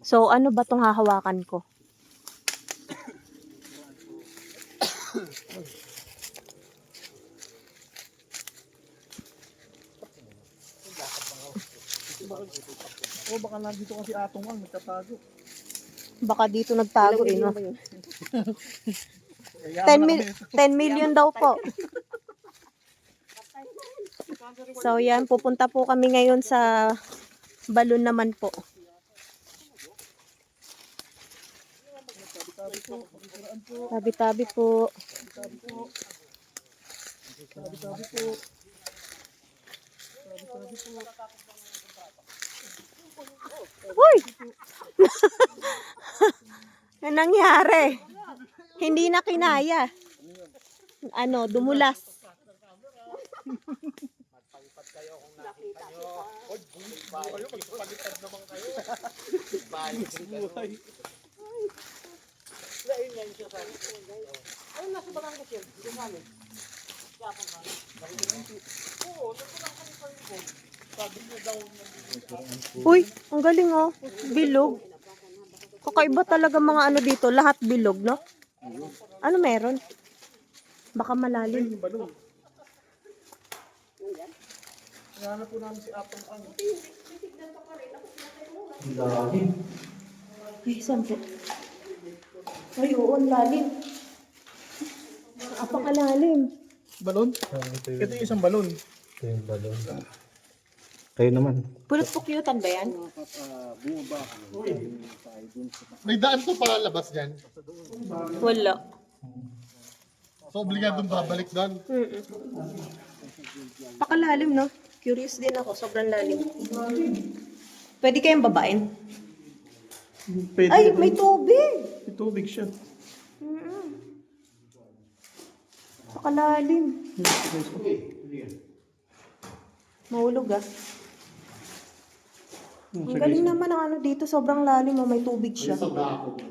So, ano ba itong hahawakan ko? Oh, baka nandito kasi atong ang nagtatago. Baka dito nagtago eh, no? 10 million daw po. So, yan. Pupunta po kami ngayon sa balon naman po. Tabi-tabi po. Uy! Ano nangyari? Hindi na kinaya. Ano, dumulas. Magpalipad kayo kung nakita nyo. Kayo, magpalipad naman kayo. Balik buhay. Lain yan siya sa ay, nasa Batangas yan. Dito kami. Yapang kami. Oo, nasa lang kami pa rin. Sabi niya daw. Uy, ang galing oh. Bilog. Kakaiba talaga mga ano dito. Lahat bilog, no? Ano meron? Baka malalim. Hanap po namin si Atong ang. Ay, saan po? Ay, oo, ang lalim. Apakalalim. Balon? Ito yung isang balon. Ito yung balon. Kayo naman. Pulot po cute-an ba yan? May daan to para labas dyan. Wala. So, obligadong babalik doon. Pakalalim, no? Curious din ako. Sobrang lalim. Pwede kayong babain? Pwede. Ay, may tubig! May tubig siya. Pakalalim. Mahulog ah. Ang galing naman ang ano dito. Sobrang lalim. Oh, may tubig siya. Sa dako.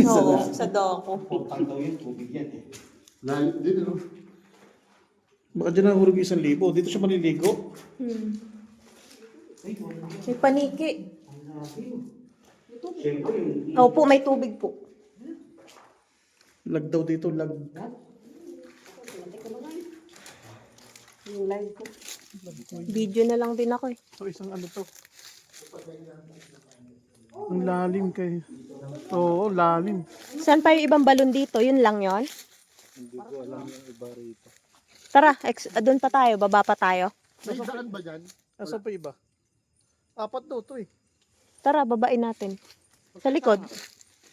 Oo, sa dako. Portal daw yun, tubig yan eh. Lalim din, no? Baka dyan nahulog 1,000. Dito siya maliligo. May paniki. Siyempre yung Opo, may tubig po. Lag daw dito, lag. Video na lang din ako eh. So, isang ano to. Ang lalim kayo. Oo, lalim. Saan pa yung ibang balon dito? Yun lang yon. hindi ko alam yung iba rito. Tara, doon pa tayo. Baba pa tayo. May daan ba dyan? Asa pa iba? Apat daw to eh. Tara, babain natin. Sa likod.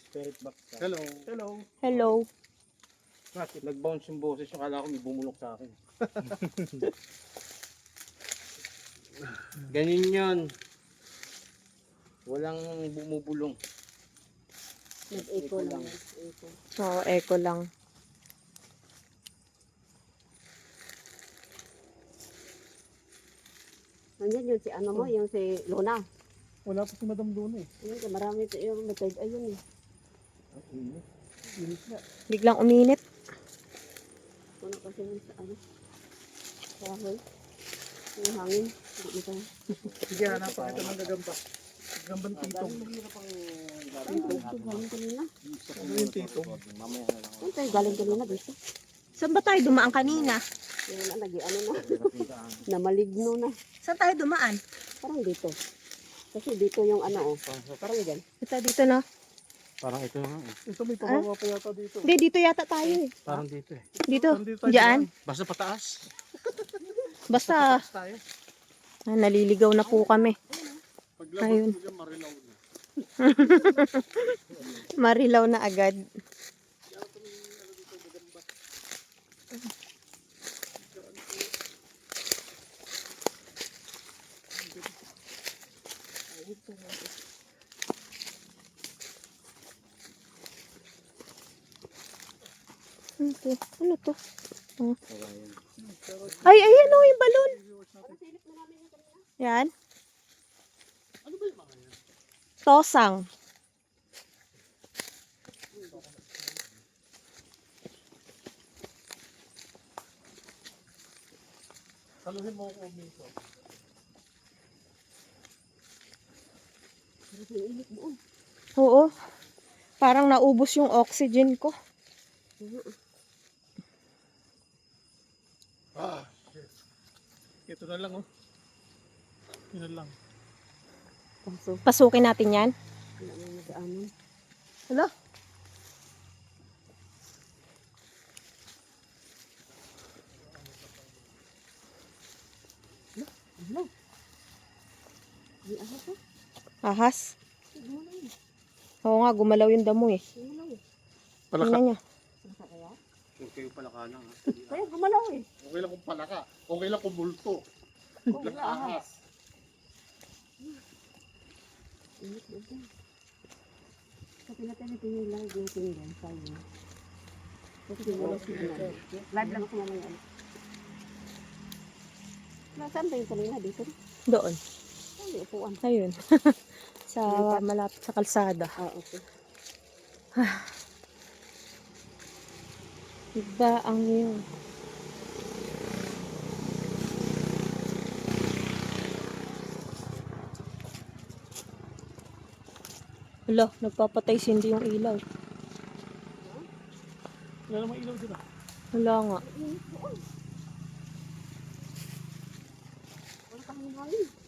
Spirit box ka. Hello. Hello. Hello. Bakit? Nag-bounce yung boses yung kala ko may bumulok sa akin. Ganyan yun. Walang bumubulong. Nag-echo lang. Oo, echo lang. Nandiyan yun si ano mo, yung si Luna. Wala pa si Madam Luna eh. Ayun, marami ito yung matag. Ayun eh. Init nga. Biglang uminit. Puno kasi yun sa ano. Kahoy. Yung hangin. Hindi ito. Sige, hanapan kita ng gagamba. Gagambang titong. Ito, galing kanina. Ano yung titong? Saan tayo galing kanina dito? Saan ba tayo dumaan kanina? Yung na, ano na. Namaligno na. Saan tayo dumaan? Parang dito. Kasi dito yung ano oh. Parang dyan. Ito dito na. Parang ito nga eh. Ito may pabawa pa yata dito. Hindi, dito yata tayo eh. Parang dito eh. Dito. Nandito tayo Diyan. Basta pataas. Basta tayo. naliligaw na po kami. Paglabas Ayun. mo dyan, marilaw na. Marilaw na agad. Okay. Ano to? Oh. Ay, ayan o, yung balon. Yan. Tosang. Saluhin mo ako dito. Kasi init doon. Oo. Parang naubos yung oxygen ko. Ito na lang oh. Ito na lang. Kaso, Pasukin natin yan. wala na nag-aanon. Hala. Ano? Di ahas ha? Ahas. Gumalaw yun. Oo nga, gumalaw yung damo eh. Gumalaw eh. Tingnan nyo. Saka kaya? Huwag kayo palaka lang ha. Kaya gumalaw eh. Okay lang kung palaka. Okay lang kung multo. Kung wala ahas. Init doon dyan. Kasi natin ito yung live natin dyan. Sayo. Kasi wala signal. Live lang ako mamaya. Nasaan ba yung kanina dito? Doon. Hindi, upuan. Ayun. Sa malapit sa kalsada. Ah, okay. Iba ang yun. Hala, nagpapatay sindi yung ilaw. Wala namang ilaw dito. Wala nga. Wala kang hangin.